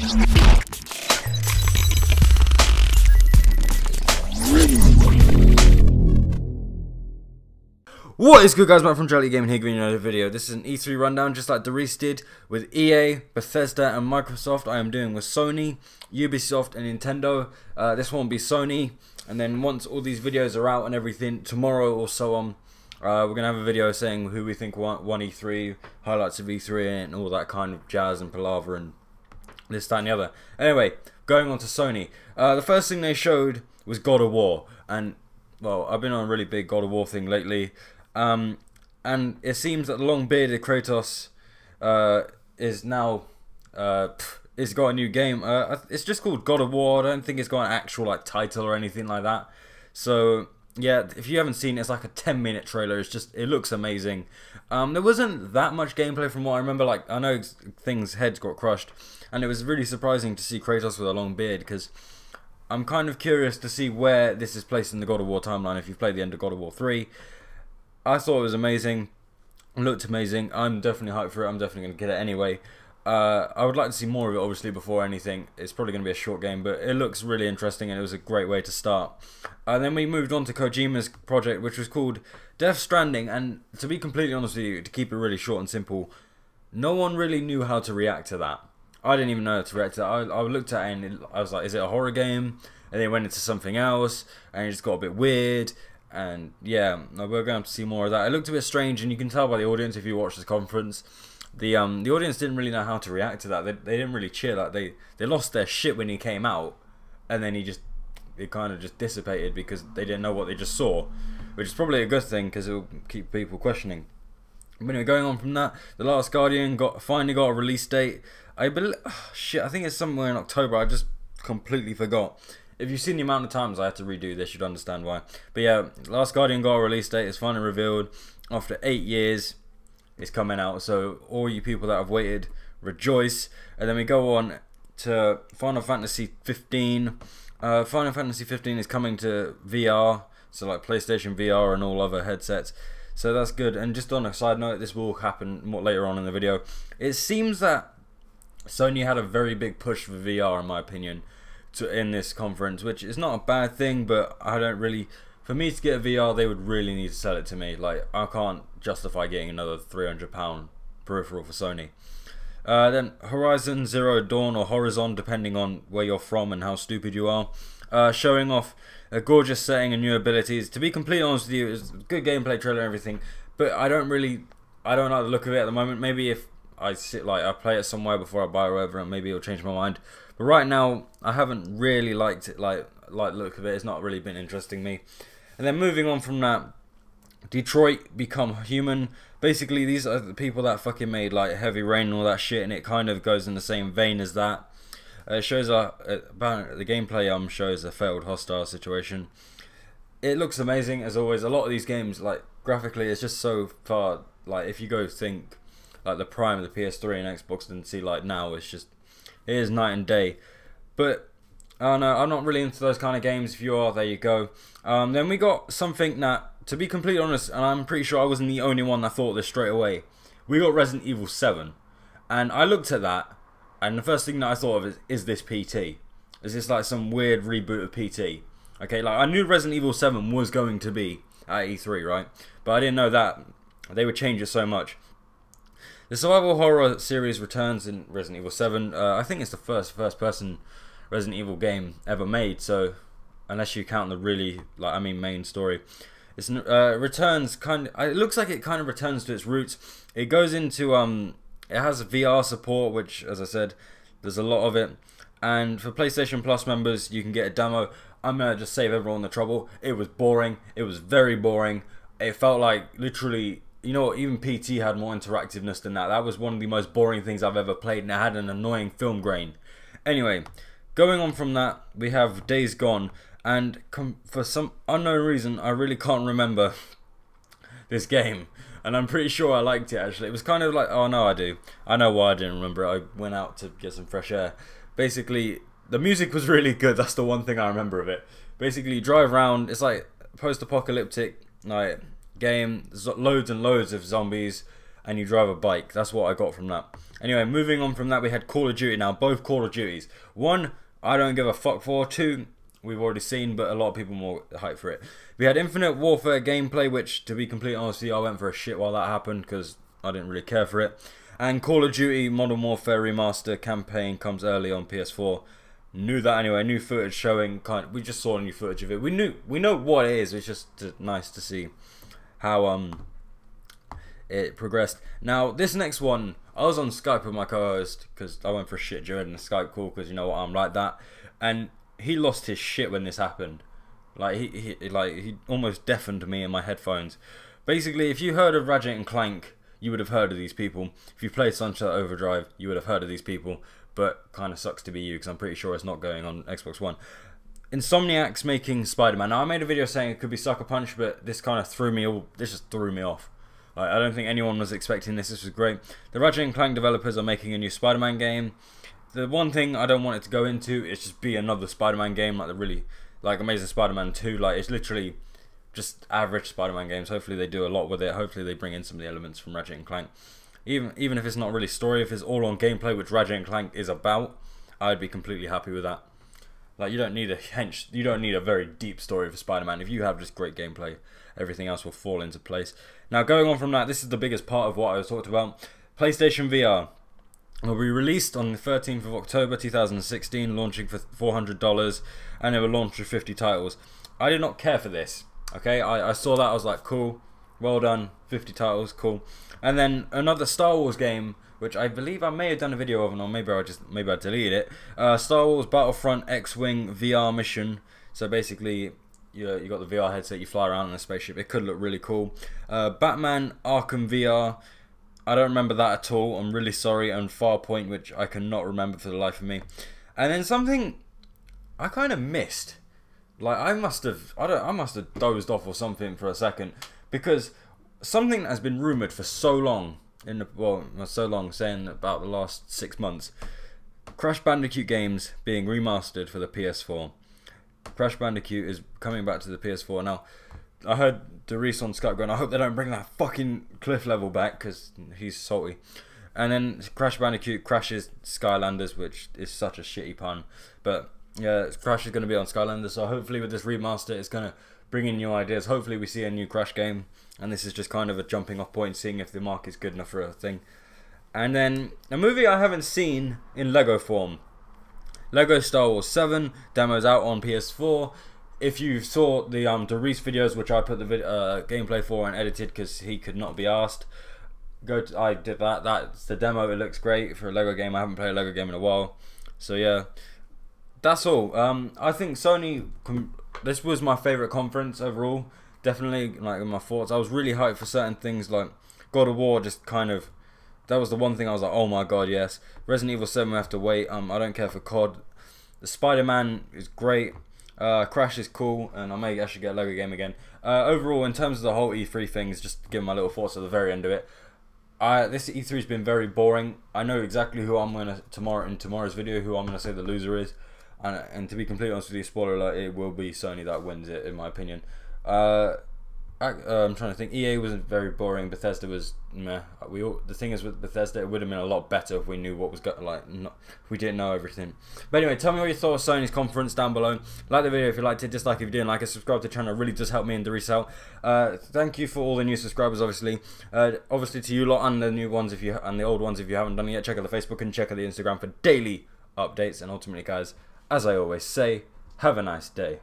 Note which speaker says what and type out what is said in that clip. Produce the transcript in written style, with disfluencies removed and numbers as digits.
Speaker 1: What is good, guys? Matt from Duality Gaming here, giving you another video. This is an E3 rundown, just like Darius did with EA, Bethesda, and Microsoft. I am doing with Sony, Ubisoft, and Nintendo. This one will be Sony, and then once all these videos are out and everything, tomorrow or so on, we're gonna have a video saying who we think won E3, highlights of E3, and all that kind of jazz and palaver and this, that, and the other. Anyway, going on to Sony. The first thing they showed was God of War, and well, I've been on a really big God of War thing lately. And it seems that the long-bearded Kratos is now it's got a new game. It's just called God of War. I don't think it's got an actual title or anything like that. So yeah, if you haven't seen it, it's like a 10-minute trailer. It looks amazing. There wasn't that much gameplay from what I remember. I know heads got crushed, and it was really surprising to see Kratos with a long beard, because I'm kind of curious to see where this is placed in the God of War timeline. If you've played the end of God of War 3. I thought it was amazing. It looked amazing. I'm definitely hyped for it. I'm definitely going to get it anyway. I would like to see more of it, obviously, before anything. It's probably going to be a short game, but it looks really interesting, and it was a great way to start. Then we moved on to Kojima's project, which was called Death Stranding. And to be completely honest with you, to keep it really short and simple, no one really knew how to react to that. I didn't even know how to react to that. I looked at it and I was like, is it a horror game? And then it went into something else, and it just got a bit weird. And yeah, we're going to have to see more of that. It looked a bit strange, and you can tell by the audience if you watch this conference. The audience didn't really know how to react to that. They didn't really cheer. They lost their shit when he came out, and then it kind of just dissipated because they didn't know what they just saw, which is probably a good thing because it will keep people questioning. But anyway, going on from that, The Last Guardian finally got a release date. I think it's somewhere in October. I just completely forgot. If you've seen the amount of times I had to redo this, you'd understand why. But yeah, Last Guardian got a release date. It's finally revealed. After 8 years, it's coming out. So all you people that have waited, rejoice. And then we go on to Final Fantasy 15. Final Fantasy 15 is coming to VR. So like PlayStation VR and all other headsets. So that's good. And just on a side note, this will happen more later on in the video. It seems that Sony had a very big push for VR, in my opinion, in this conference, which is not a bad thing, but I don't really, for me to get a VR, they would really need to sell it to me. I can't justify getting another £300 peripheral for Sony. Then Horizon Zero Dawn, or Horizon, depending on where you're from and how stupid you are, showing off a gorgeous setting and new abilities. To be completely honest with you, it's a good gameplay trailer and everything, but I don't like the look of it at the moment. Maybe if I play it somewhere before I buy it or whatever, and maybe it'll change my mind. But right now, I haven't really liked it, like the look of it. It's not really been interesting me. And then moving on from that, Detroit Become Human. Basically, these are the people that fucking made Heavy Rain and all that shit, and it kind of goes in the same vein as that. It shows about the gameplay. Shows a failed hostile situation. It looks amazing as always. A lot of these games, graphically, it's just so far. If you go think the prime of the PS3 and Xbox, and see now, it's just. It is night and day. But I don't know, I'm not really into those kind of games. If you are, there you go. Then we got something that, to be completely honest, and I'm pretty sure I wasn't the only one that thought this straight away. We got Resident Evil 7. And I looked at that, and the first thing that I thought of is this PT? Is this some weird reboot of PT? Okay, I knew Resident Evil 7 was going to be at E3, right? But I didn't know that they would change it so much. The survival horror series returns in Resident Evil 7. I think it's the first-person Resident Evil game ever made. So, unless you count the really, main story, it returns it looks like it kind of returns to its roots. It goes into it has VR support, which, as I said, there's a lot of it. And for PlayStation Plus members, you can get a demo. I'm gonna just save everyone the trouble. It was boring. It was very boring. It felt like literally. You know what, even PT had more interactiveness than that. That was one of the most boring things I've ever played, and it had an annoying film grain. Anyway, going on from that, we have Days Gone, and for some unknown reason, I really can't remember this game, and I'm pretty sure I liked it, actually. It was kind of oh no, I do. I know why I didn't remember it. I went out to get some fresh air. Basically, the music was really good. That's the one thing I remember of it. Basically, you drive around, it's post-apocalyptic, game. There's loads and loads of zombies, and you drive a bike. That's what I got from that. Anyway, moving on from that, we had Call of Duty now. Both Call of Duties. One, I don't give a fuck for. Two, we've already seen, but a lot of people more hype for it. We had Infinite Warfare gameplay, which, to be completely honest with you, I went for a shit while that happened because I didn't really care for it. And Call of Duty Modern Warfare Remaster campaign comes early on PS4. Knew that anyway. New footage showing. We just saw new footage of it. We know what it is. It's just nice to see how it progressed. Now this next one, I was on Skype with my co-host because I went for a shit during the Skype call because you know what, I'm like that, and he lost his shit when this happened. Like he almost deafened me in my headphones. Basically, if you heard of Ratchet and Clank, you would have heard of these people. If you played Sunset Overdrive, you would have heard of these people. But kind of sucks to be you because I'm pretty sure it's not going on Xbox One. Insomniac's making Spider-Man. Now I made a video saying it could be Sucker Punch, but this kind of threw me all. This just threw me off. Like, I don't think anyone was expecting this. This was great. The Ratchet and Clank developers are making a new Spider-Man game. The one thing I don't want it to go into is just be another Spider-Man game like Amazing Spider-Man 2. Like, it's literally just average Spider-Man games. Hopefully they do a lot with it. Hopefully they bring in some of the elements from Ratchet and Clank. Even if it's not really story, if it's all on gameplay, which Ratchet and Clank is about, I'd be completely happy with that. Like, you don't need a very deep story for Spider-Man. If you have just great gameplay, everything else will fall into place. Now, going on from that, this is the biggest part of what I was talked about. PlayStation VR will be released on the 13th of October 2016, launching for $400, and it will launch with 50 titles. I did not care for this. Okay, I saw that, I was like, cool, well done, 50 titles, cool. And then another Star Wars game, which I believe I may have done a video of, or maybe I deleted it. Star Wars Battlefront X-Wing VR mission. So basically, you got the VR headset, you fly around in a spaceship. It could look really cool. Batman Arkham VR. I don't remember that at all. I'm really sorry. And Farpoint, which I cannot remember for the life of me. And then something I kind of missed. Like, I must have dozed off or something for a second, because something that has been rumored for so long, saying about the last 6 months, Crash Bandicoot games being remastered for the PS4. Crash Bandicoot is coming back to the PS4 now. I heard Doris on Skype going, I hope they don't bring that fucking cliff level back, because he's salty. And then Crash Bandicoot crashes Skylanders, which is such a shitty pun, but yeah, Crash is going to be on Skylanders, so hopefully with this remaster it's going to bring in new ideas. Hopefully we see a new Crash game, and this is just kind of a jumping off point, seeing if the market's good enough for a thing. And then a movie I haven't seen in Lego form. Lego Star Wars 7 demo's out on PS4. If you saw the Doris videos, which I put the gameplay for and edited because he could not be asked, I did that. That's the demo. It looks great for a Lego game. I haven't played a Lego game in a while, so yeah, that's all. I think Sony. This was my favorite conference overall. Definitely, like, in my thoughts, I was really hyped for certain things, like God of War. Just kind of, that was the one thing I was like, oh my god, yes. Resident Evil 7 we have to wait. I don't care for COD. The Spider-Man is great. Crash is cool, and I may actually get a Lego game again. Overall, in terms of the whole E3 things, just give my little thoughts at the very end of it. This E3 has been very boring. I know exactly who I'm gonna in tomorrow's video, who I'm gonna say the loser is, and to be completely honest with you, spoiler alert, it will be Sony that wins it, in my opinion. I'm trying to think. EA wasn't very boring. Bethesda was meh. The thing is with Bethesda, it would have been a lot better if we knew what was if we didn't know everything. But anyway, tell me what you thought of Sony's conference down below. Like the video if you liked it. Dislike if you didn't like it. Subscribe to the channel. It really does help me and Doris out. Thank you for all the new subscribers. Obviously to you lot and the new ones and the old ones if you haven't done it yet. Check out the Facebook and check out the Instagram for daily updates. And ultimately, guys, as I always say, have a nice day.